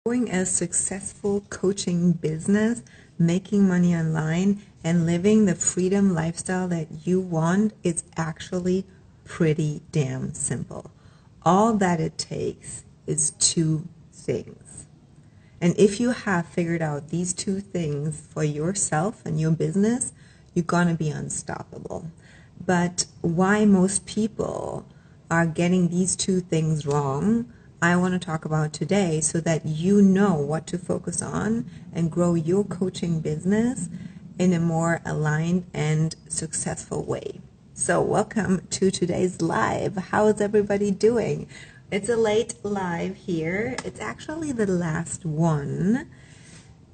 Growing a successful coaching business, making money online, and living the freedom lifestyle that you want is actually pretty damn simple. All that it takes is two things. And if you have figured out these two things for yourself and your business, you're going to be unstoppable. But why most people are getting these two things wrong, I want to talk about today so that you know what to focus on and grow your coaching business in a more aligned and successful way. So welcome to today's live. How is everybody doing? It's a late live here. It's actually the last one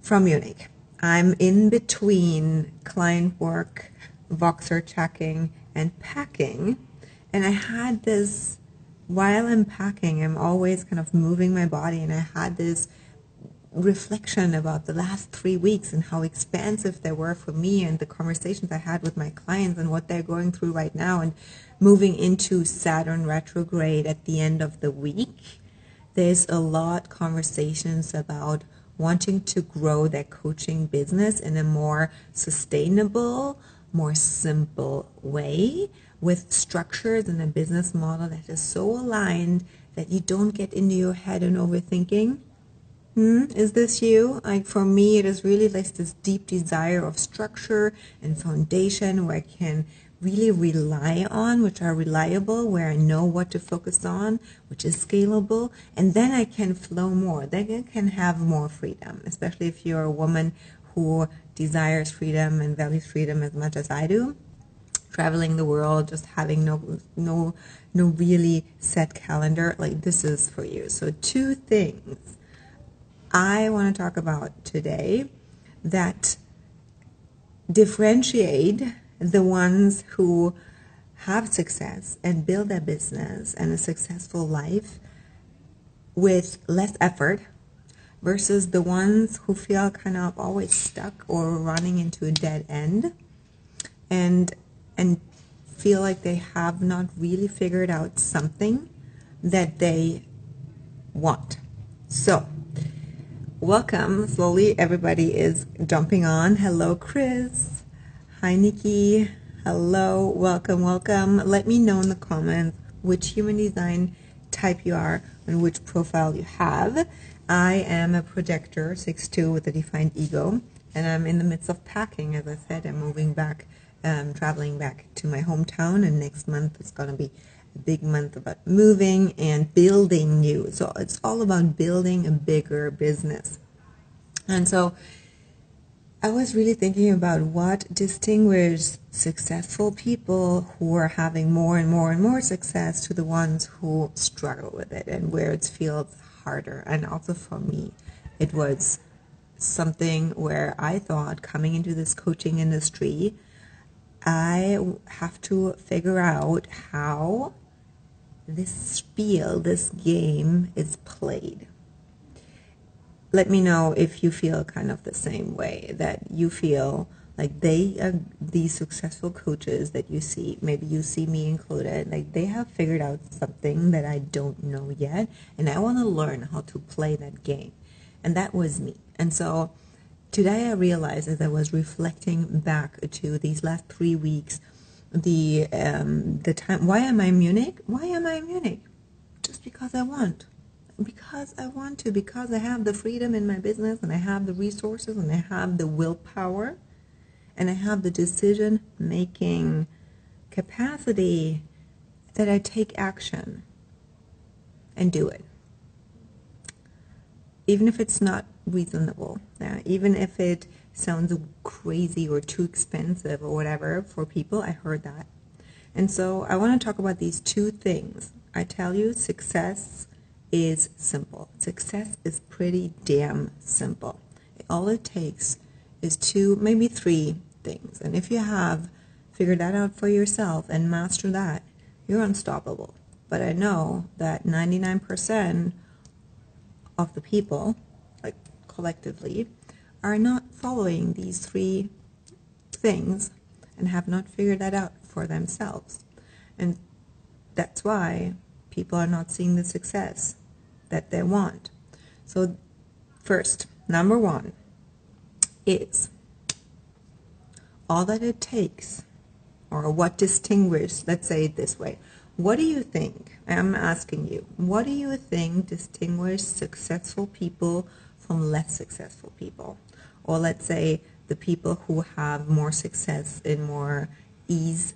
from Munich. I'm in between client work, Voxer checking, and packing. And I had this, while I'm packing, I'm always kind of moving my body, and I had this reflection about the last 3 weeks and how expansive they were for me and the conversations I had with my clients and what they're going through right now and moving into Saturn retrograde at the end of the week. There's a lot conversations about wanting to grow their coaching business in a more sustainable, more simple way with structures and a business model that is so aligned that you don't get into your head and overthinking. Is this you? Like for me, it is really like this deep desire of structure and foundation where I can really rely on, which are reliable, where I know what to focus on, which is scalable, and then I can flow more. Then I can have more freedom, especially if you're a woman who desires freedom and values freedom as much as I do. Traveling the world, just having no really set calendar, like this is for you. So two things I want to talk about today that differentiate the ones who have success and build their business and a successful life with less effort versus the ones who feel kind of always stuck or running into a dead end and feel like they have not really figured out something that they want. So welcome. Slowly everybody is jumping on. Hello, Chris. Hi, Nikki. Hello. Welcome. Let me know in the comments which human design type you are and which profile you have. I am a projector, 6'2", with a defined ego, and I'm in the midst of packing. As I said, I'm moving back, traveling back to my hometown, and next month is going to be a big month about moving and building new. So it's all about building a bigger business. And so I was really thinking about what distinguishes successful people who are having more and more success to the ones who struggle with it and where it feels harder. And also for me, it was something where I thought coming into this coaching industry, I have to figure out how this spiel, this game is played. Let me know if you feel kind of the same way, that you feel like they are these successful coaches that you see, maybe you see me included, like they have figured out something that I don't know yet, and I want to learn how to play that game. And that was me. And so today I realized as I was reflecting back to these last 3 weeks, the time, why am I in Munich? Just because I want. Because I want to, because I have the freedom in my business and I have the resources and I have the willpower and I have the decision-making capacity that I take action and do it. Even if it's not reasonable, even if it sounds crazy or too expensive or whatever for people, I heard that. And so I want to talk about these two things. I tell you, success is simple. Success is pretty damn simple. All it takes is 2, maybe 3 things. And if you have figured that out for yourself and master that, you're unstoppable. But I know that 99% of the people, like collectively, are not following these 3 things and have not figured that out for themselves. And that's why people are not seeing the success that they want. So First, number one is all that it takes, or what distinguishes, let's say it this way. What do you think, I'm asking you, what do you think distinguishes successful people from less successful people? Or let's say the people who have more success in more ease,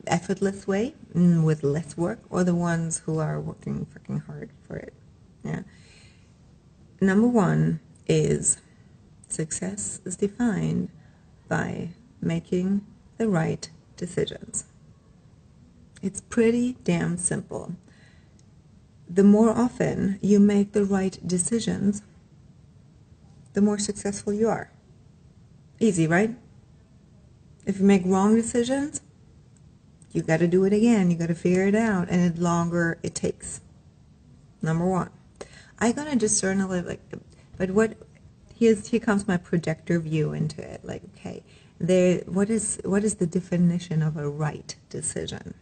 effortless way, with less work, or the ones who are working freaking hard for it? Yeah. Number one is success is defined by making the right decisions. It's pretty damn simple. The more often you make the right decisions, the more successful you are. Easy, right? If you make wrong decisions, you got to do it again. You got to figure it out, and the longer it takes. Number one. I'm going to discern a little, but here comes my projector view into it. Like, okay, what is the definition of a right decision?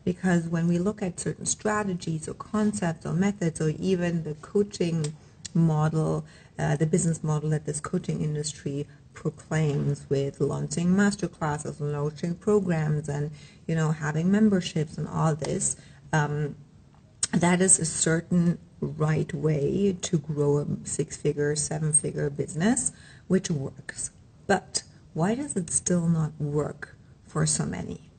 Because when we look at certain strategies or concepts or methods, or even the coaching model, the business model that this coaching industry proclaims, with launching masterclasses and launching programs and, having memberships and all this, that is a certain right way to grow a 6-figure, 7-figure business, which works. But why does it still not work for so many?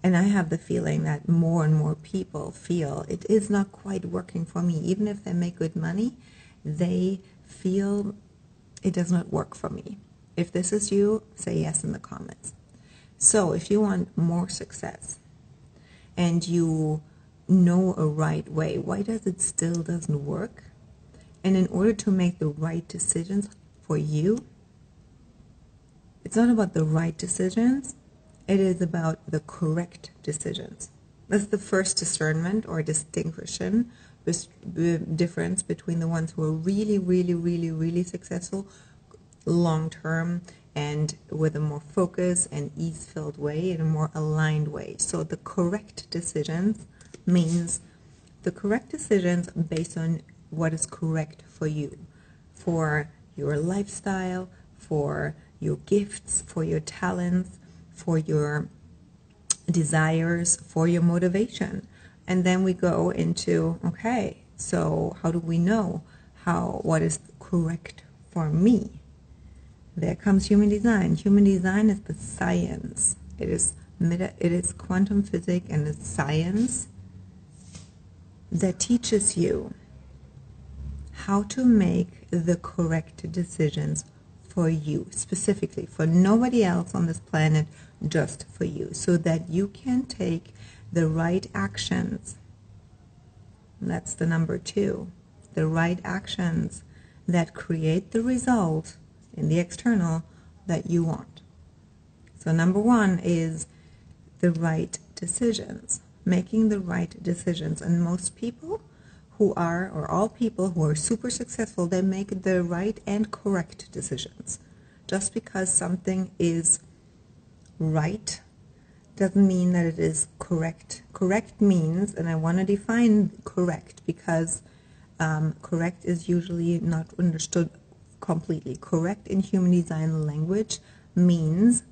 And I have the feeling that more and more people feel it is not quite working for me. Even if they make good money, they feel it does not work for me. If this is you, say yes in the comments. So if you want more success and you know a right way, why does it still doesn't work? And in order to make the right decisions for you, it's not about the right decisions, it is about the correct decisions. That's the first discernment or distinction, difference between the ones who are really, really, really, really successful long-term and with a more focused and ease-filled way, in a more aligned way. So the correct decisions means the correct decisions based on what is correct for you, for your lifestyle, for your gifts, for your talents, for your desires, for your motivation. And then we go into, okay, so how do we know what is correct for me? There comes human design. Human design is the science. It is quantum physics and it's science that teaches you how to make the correct decisions for you, specifically for nobody else on this planet, just for you, so that you can take the right actions. That's the number two. The right actions that create the result in the external that you want. So number one is the right decisions, making the right decisions. And most people who are, or all people who are super successful, they make the right and correct decisions. Just because something is right doesn't mean that it is correct. Correct means, and I want to define correct because correct is usually not understood completely. Correct in human design language means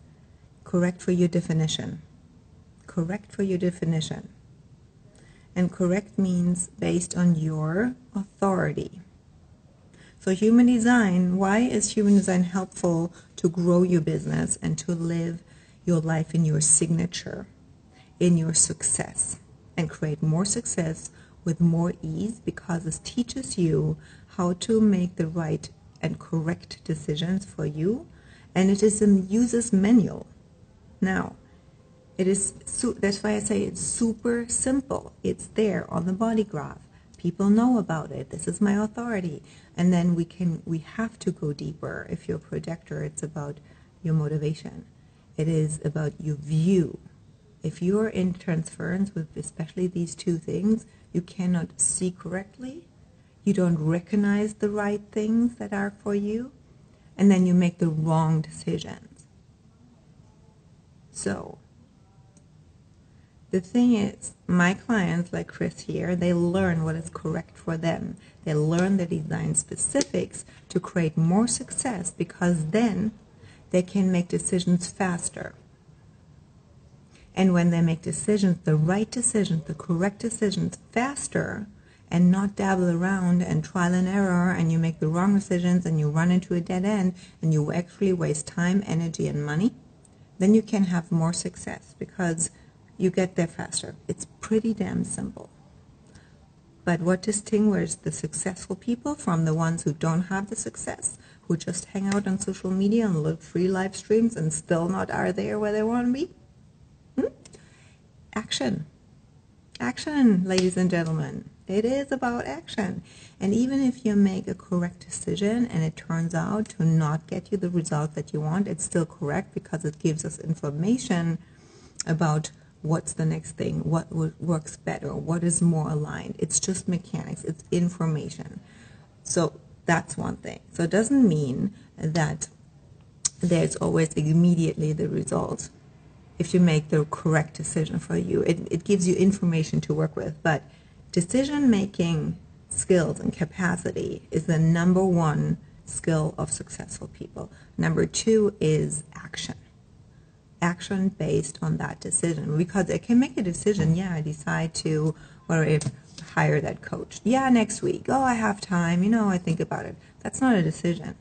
correct for your definition. Correct for your definition. And correct means based on your authority. So human design, why is human design helpful to grow your business and to live your life in your signature, in your success, and create more success with more ease? Because it teaches you how to make the right and correct decisions for you, and it is a user's manual. Now, it is that's why I say it's super simple. It's there on the body graph. People know about it. This is my authority. And then we have to go deeper. If you're a projector, it's about your motivation. It is about your view. If you're in transference with especially these two things, you cannot see correctly. You don't recognize the right things that are for you, and then you make the wrong decisions. So The thing is, my clients like Chris here, they learn what is correct for them. They learn the design specifics to create more success, because then they can make decisions faster. And when they make decisions, the right decisions, the correct decisions faster, and not dabble around and trial and error, and you make the wrong decisions and you run into a dead end and you actually waste time, energy, and money, then you can have more success because you get there faster. It's pretty damn simple. But what distinguishes the successful people from the ones who don't have the success, who just hang out on social media and live free live streams and still not are there where they want to be? Action. Action, ladies and gentlemen. It is about action. And even if you make a correct decision and it turns out to not get you the result that you want, it's still correct because it gives us information about what's the next thing, what works better, what is more aligned. It's just mechanics. It's information. So that's one thing. So it doesn't mean that there's always immediately the result if you make the correct decision for you. It gives you information to work with, but decision-making skills and capacity is the number one skill of successful people. Number two is action. Action based on that decision, because I can make a decision. Yeah, I decide to, or hire that coach. Yeah, next week. Oh, I have time. I think about it. That's not a decision.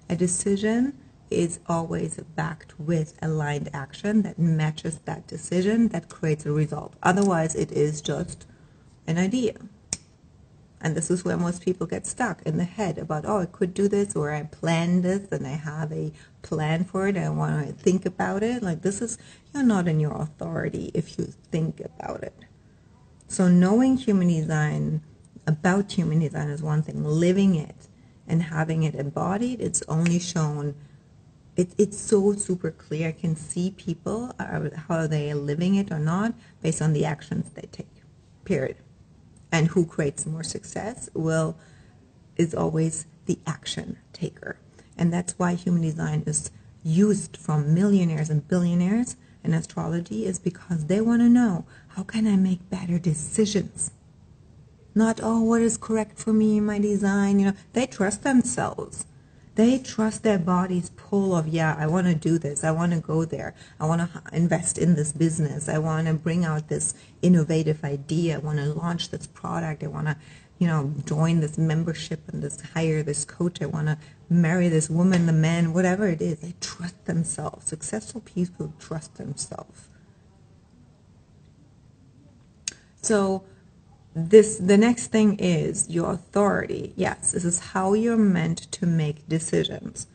A decision is always backed with aligned action that matches that decision, that creates a result. Otherwise, it is just an idea. And this is where most people get stuck in the head about, oh, I could do this, or I planned this and I have a plan for it and I want to think about it. Like, you're not in your authority if you think about it. So knowing human design, about human design is one thing. Living it and having it embodied, it's only shown. It's so super clear. I can see people, how they are living it or not, based on the actions they take, period. And who creates more success is always the action taker. And that's why human design is used from millionaires and billionaires in astrology, is because they want to know, how can I make better decisions? Not, oh, what is correct for me in my design? They trust themselves. They trust their body's pull of, yeah, I want to do this. I want to go there. I want to invest in this business. I want to bring out this innovative idea. I want to launch this product. I want to, join this membership and hire this coach. I want to marry this woman, the man, whatever it is. They trust themselves. Successful people trust themselves. So the next thing is your authority. Yes, this is how you're meant to make decisions.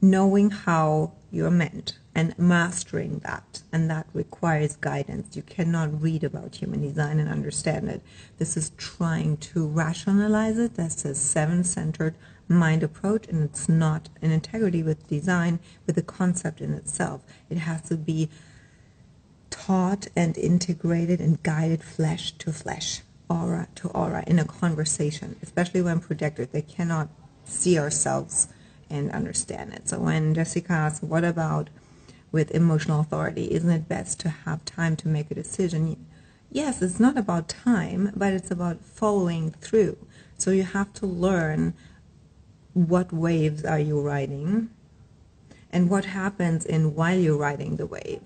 Knowing how you're meant and mastering that. And that requires guidance. You cannot read about human design and understand it. This is trying to rationalize it. That's a seven-centered mind approach, and it's not an integrity with design, with the concept in itself. It has to be taught and integrated and guided flesh to flesh, aura to aura, in a conversation, especially when projectors. They cannot see ourselves and understand it. So when Jessica asks, what about with emotional authority? Isn't it best to have time to make a decision? Yes, it's not about time, but it's about following through. So you have to learn what waves are you riding and what happens while you're riding the wave.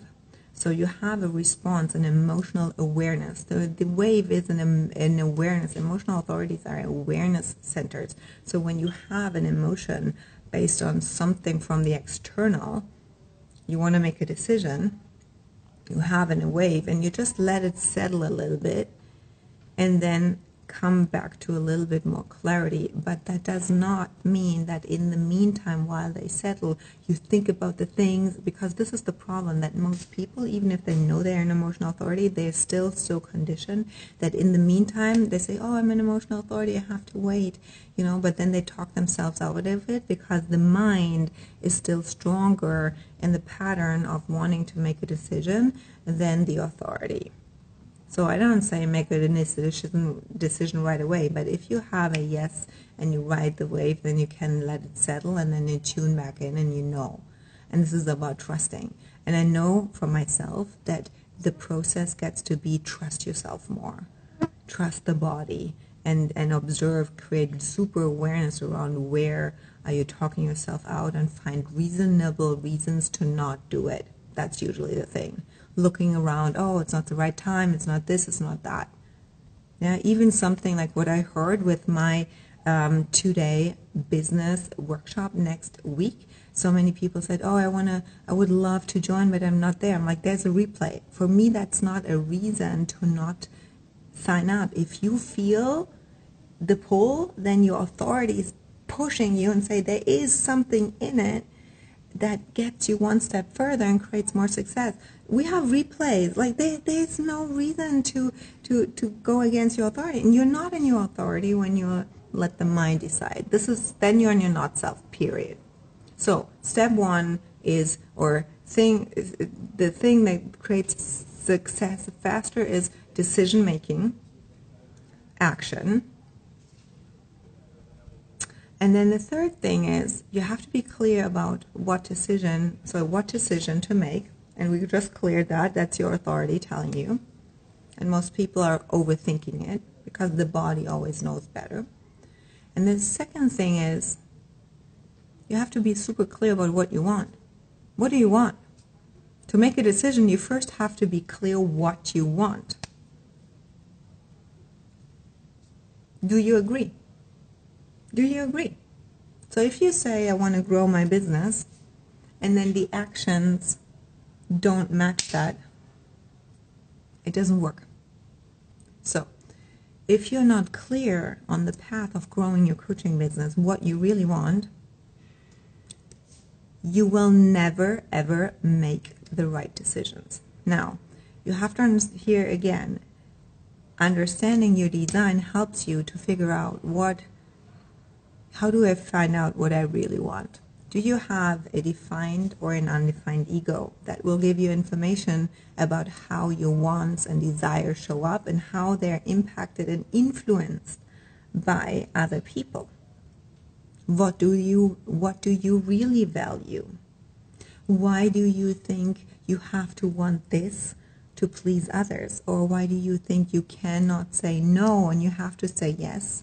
So you have a response, an emotional awareness. The wave is an awareness. Emotional authorities are awareness centers. So when you have an emotion based on something from the external, you want to make a decision, you have a wave, and you just let it settle a little bit, and then come back to a little bit more clarity. But that does not mean that in the meantime, while they settle, you think about the things, because this is the problem, that most people, even if they know they're an emotional authority, they're still so conditioned that in the meantime they say, oh, I'm an emotional authority, I have to wait, but then they talk themselves out of it because the mind is still stronger in the pattern of wanting to make a decision than the authority. So I don't say make a decision right away, but if you have a yes and you ride the wave, then you can let it settle and then you tune back in and you know. And this is about trusting. And I know for myself that the process gets to be trust yourself more, trust the body, and observe, create super awareness around where are you talking yourself out, and find reasonable reasons to not do it. That's usually the thing. Looking around, oh, it's not the right time, it's not this, it's not that. Yeah, even something like what I heard with my 2-day business workshop next week. So many people said, oh, I would love to join, but I'm not there. I'm like, there's a replay. For me, that's not a reason to not sign up. If you feel the pull, then your authority is pushing you and say there is something in it that gets you one step further and creates more success. We have replays. Like there's no reason to go against your authority. And you're not in your authority when you let the mind decide. Then you're in your not self, period. So step one is, the thing that creates success faster is decision making, action. And then the third thing is you have to be clear about what decision to make. And we just cleared that. That's your authority telling you. And most people are overthinking it because the body always knows better. And the second thing is you have to be super clear about what you want. What do you want? To make a decision, you first have to be clear what you want. Do you agree? Do you agree? So if you say, I want to grow my business, and then the actions don't match that, it doesn't work. So if you're not clear on the path of growing your coaching business, what you really want, you will never, ever make the right decisions. Now, you have to here again, understanding your design helps you to figure out how do I find out what I really want? Do you have a defined or an undefined ego that will give you information about how your wants and desires show up and how they're impacted and influenced by other people? What do you really value? Why do you think you have to want this to please others? Or why do you think you cannot say no and you have to say yes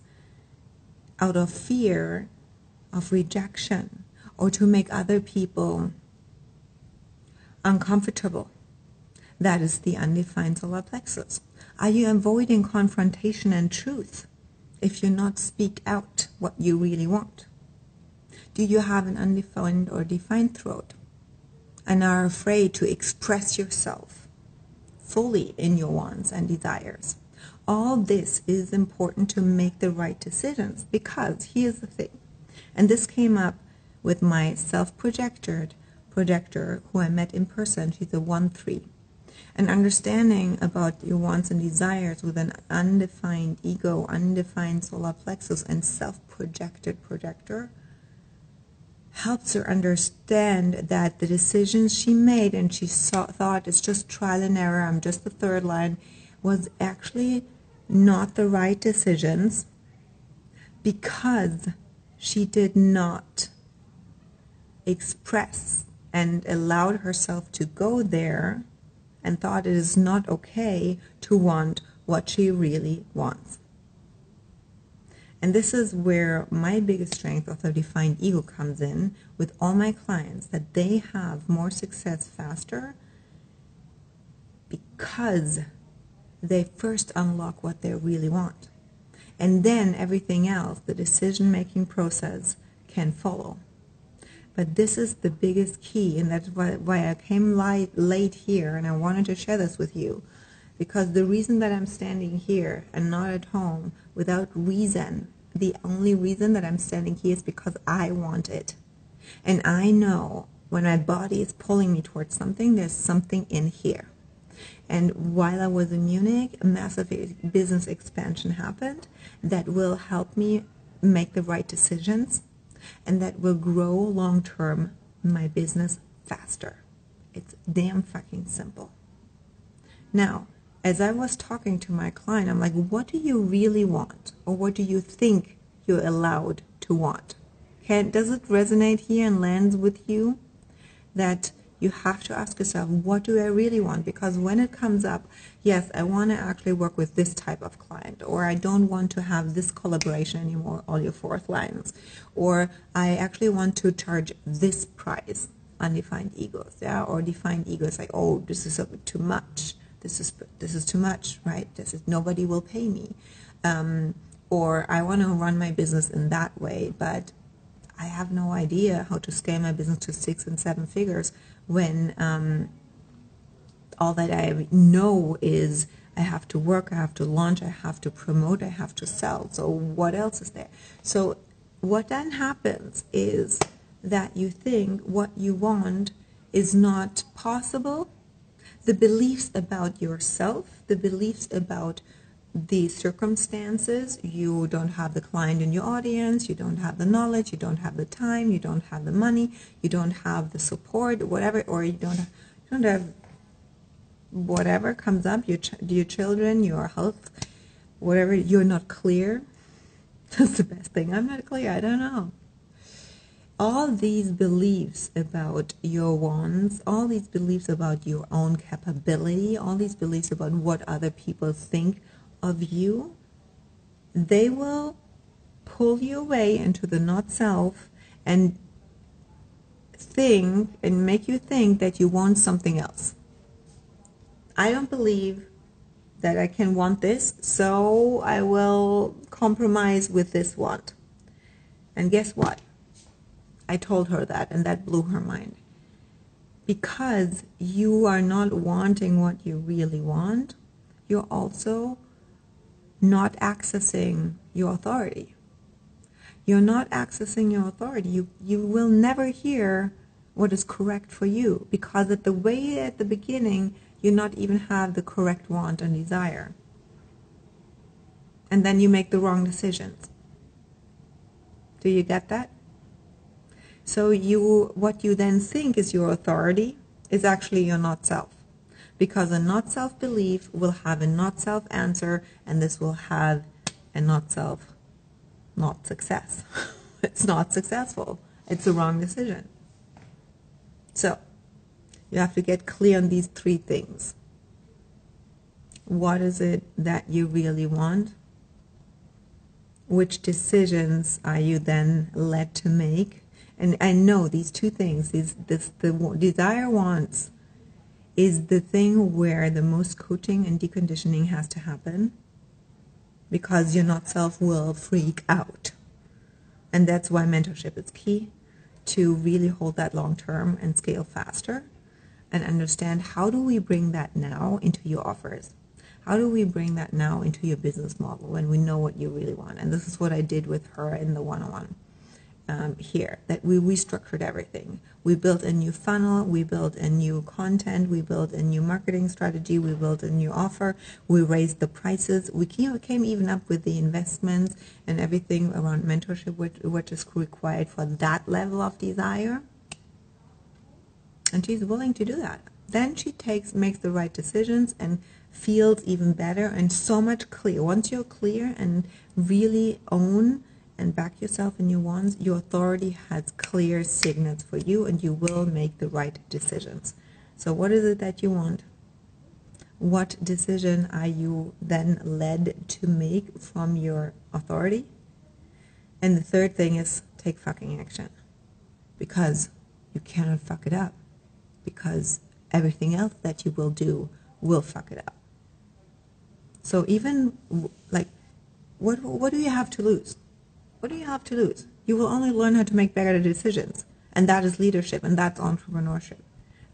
out of fear of rejection or to make other people uncomfortable? That is the undefined solar plexus. Are you avoiding confrontation and truth if you not speak out what you really want? Do you have an undefined or defined throat and are afraid to express yourself fully in your wants and desires? All this is important to make the right decisions, because here's the thing, and this came up with my self-projector who I met in person. She's a 1-3. And understanding about your wants and desires with an undefined ego, undefined solar plexus, and self-projected projector helps her understand that the decisions she made, and she thought it's just trial and error, I'm just the third line, was actually not the right decisions because she did not express and allowed herself to go there and thought it is not okay to want what she really wants. And this is where my biggest strength of the defined ego comes in with all my clients, that they have more success faster because they first unlock what they really want. And then everything else, the decision-making process, can follow. But this is the biggest key, and that's why I came late here, and I wanted to share this with you. Because the reason that I'm standing here and not at home without reason, the only reason that I'm standing here is because I want it. And I know when my body is pulling me towards something, there's something in here. And while I was in Munich, a massive business expansion happened that will help me make the right decisions and that will grow long-term my business faster. It's damn fucking simple. Now, as I was talking to my client, I'm like, what do you really want? Or what do you think you're allowed to want? Does it resonate here and lands with you? That You have to ask yourself, what do I really want? Because when it comes up, yes, I want to actually work with this type of client, or I don't want to have this collaboration anymore, all your fourth lines, or I actually want to charge this price, undefined egos, yeah, or defined egos like, oh, this is a bit too much. This is too much, right? Nobody will pay me. Or I want to run my business in that way, but I have no idea how to scale my business to 6 and 7 figures when all that I know is I have to work, I have to launch, I have to promote, I have to sell. So what else is there? So what then happens is that you think what you want is not possible. The beliefs about yourself, the beliefs about the circumstances, you don't have the client in your audience, you don't have the knowledge, you don't have the time, you don't have the money, you don't have the support, whatever, or you don't have whatever comes up, your children, your health, whatever, you're not clear. That's the best thing. I'm not clear. I don't know. All these beliefs about your wants, all these beliefs about your own capability, all these beliefs about what other people think of you, they will pull you away into the not self and think and make you think that you want something else. I don't believe that I can want this, so I will compromise with this want. And guess what? I told her that, and that blew her mind. Because you are not wanting what you really want, you're also not accessing your authority. You're not accessing your authority. You will never hear what is correct for you, because at the beginning, you not even have the correct want and desire. And then you make the wrong decisions. Do you get that? So what you then think is your authority is actually your not self. Because a not self belief will have a not self answer, and this will have a not self not success. It's not successful. It's a wrong decision. So you have to get clear on these 3 things. What is it that you really want? Which decisions are you then led to make? And I know these 2 things, the desire wants is the thing where the most coaching and deconditioning has to happen, because your not self will freak out. And that's why mentorship is key, to really hold that long term and scale faster and understand, how do we bring that now into your offers? How do we bring that now into your business model when we know what you really want? And this is what I did with her in the one-on-one here, that we restructured everything. We built a new funnel, we built a new content, we built a new marketing strategy, we built a new offer, we raised the prices, we came even up with the investments and everything around mentorship, which is required for that level of desire. And she's willing to do that. Then she makes the right decisions and feels even better and so much clear. Once you're clear and really own and back yourself in your wants, your authority has clear signals for you, and you will make the right decisions. So what is it that you want? What decision are you then led to make from your authority? And the third thing is, take fucking action. Because you cannot fuck it up. Because everything else that you will do will fuck it up. So even, like, what do you have to lose? What do you have to lose? You will only learn how to make better decisions. And that is leadership, and that's entrepreneurship.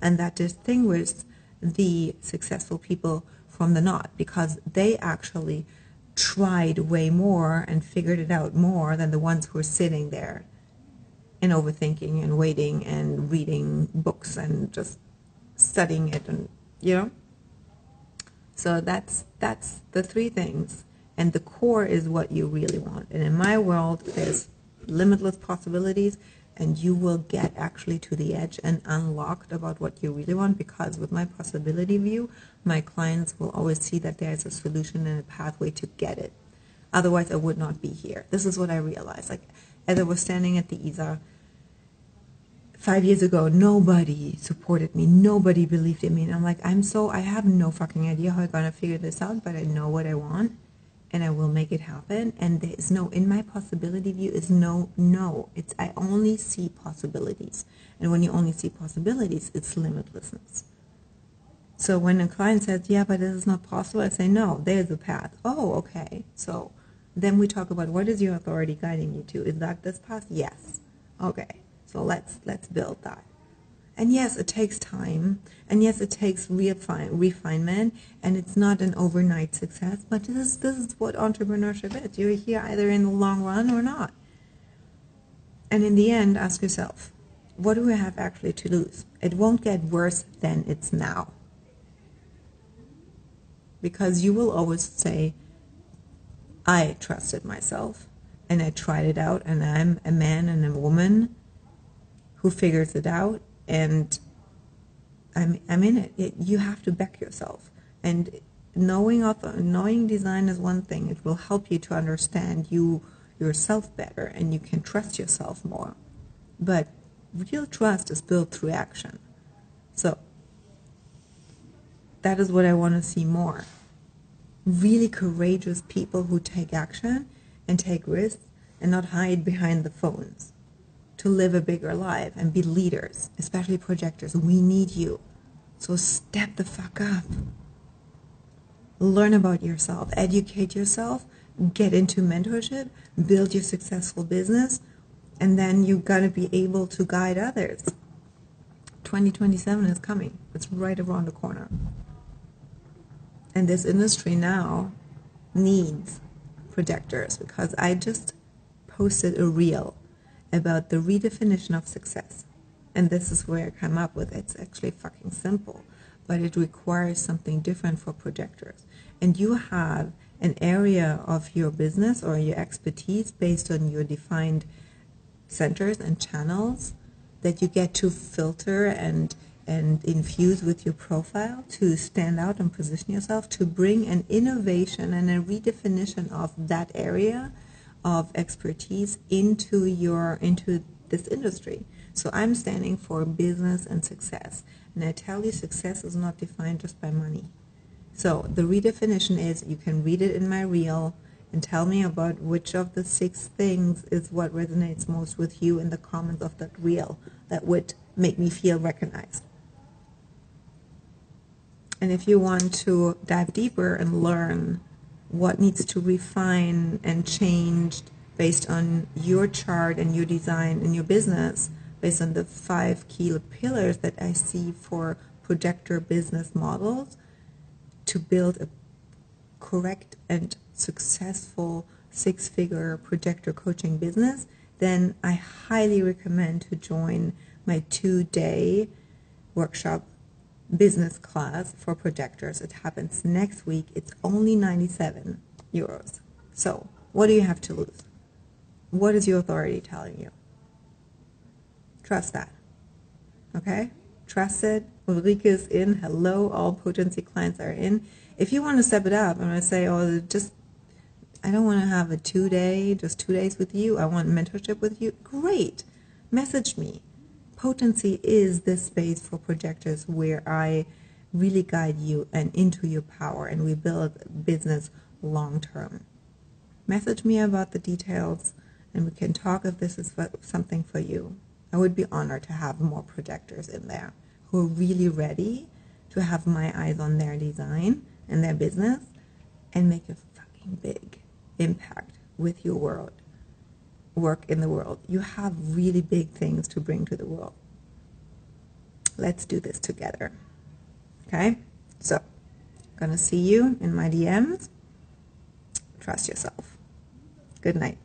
And that distinguishes the successful people from the not, because they actually tried way more and figured it out more than the ones who are sitting there and overthinking and waiting and reading books and just studying it, and So that's the 3 things. And the core is what you really want. And in my world, there's limitless possibilities, and you will get actually to the edge and unlocked about what you really want, because with my possibility view, my clients will always see that there's a solution and a pathway to get it. Otherwise, I would not be here. This is what I realized. Like, as I was standing at the ISA 5 years ago, nobody supported me. Nobody believed in me. And I'm like, I have no fucking idea how I'm going to figure this out, but I know what I want and I will make it happen. And there is no, in my possibility view, is no. It's, I only see possibilities. And when you only see possibilities, it's limitlessness. So when a client says, yeah, but this is not possible, I say, no, there's a path. Oh, okay. So then we talk about, what is your authority guiding you to? Is that this path? Yes. Okay. So let's build that. And yes, it takes time. And yes, it takes refinement. And it's not an overnight success. But this is what entrepreneurship is. You're here either in the long run or not. And in the end, ask yourself, what do I have actually to lose? It won't get worse than it's now. Because you will always say, I trusted myself. And I tried it out. And I'm a man and a woman who figures it out, and I'm in it. You have to back yourself. And knowing design is one thing. It will help you to understand yourself better, and you can trust yourself more. But real trust is built through action. So that is what I want to see more. Really courageous people who take action and take risks and not hide behind the phones. To live a bigger life and be leaders, especially projectors. We need you. So step the fuck up. Learn about yourself, educate yourself, get into mentorship, build your successful business, and then you're going to be able to guide others. 2027 is coming. It's right around the corner. And this industry now needs projectors, because I just posted a reel about the redefinition of success. And this is where I come up with it's actually fucking simple, but it requires something different for projectors. And you have an area of your business or your expertise based on your defined centers and channels that you get to filter and infuse with your profile to stand out and position yourself, to bring an innovation and a redefinition of that area of expertise into this industry. So I'm standing for business and success. And I tell you, success is not defined just by money. So the redefinition is, you can read it in my reel and tell me about which of the 6 things is what resonates most with you in the comments of that reel that would make me feel recognized. And if you want to dive deeper and learn what needs to refine and change based on your chart and your design and your business, based on the 5 key pillars that I see for projector business models, to build a correct and successful 6-figure projector coaching business, then I highly recommend to join my 2-day workshop business class for projectors. It happens next week. It's only 97 euros. So what do you have to lose? What is your authority telling you? Trust that. Okay? Trust it. Ulrike is in. Hello. All potency clients are in. If you want to step it up, I'm going to say, I don't want to have a 2-day, just 2 days with you. I want mentorship with you. Great. Message me. Potency is the space for projectors where I really guide you and into your power, and we build business long term. Message me about the details, and we can talk if this is something for you. I would be honored to have more projectors in there who are really ready to have my eyes on their design and their business and make a fucking big impact with your work in the world. You have really big things to bring to the world. Let's do this together. Okay? So, gonna see you in my DMs. Trust yourself. Good night.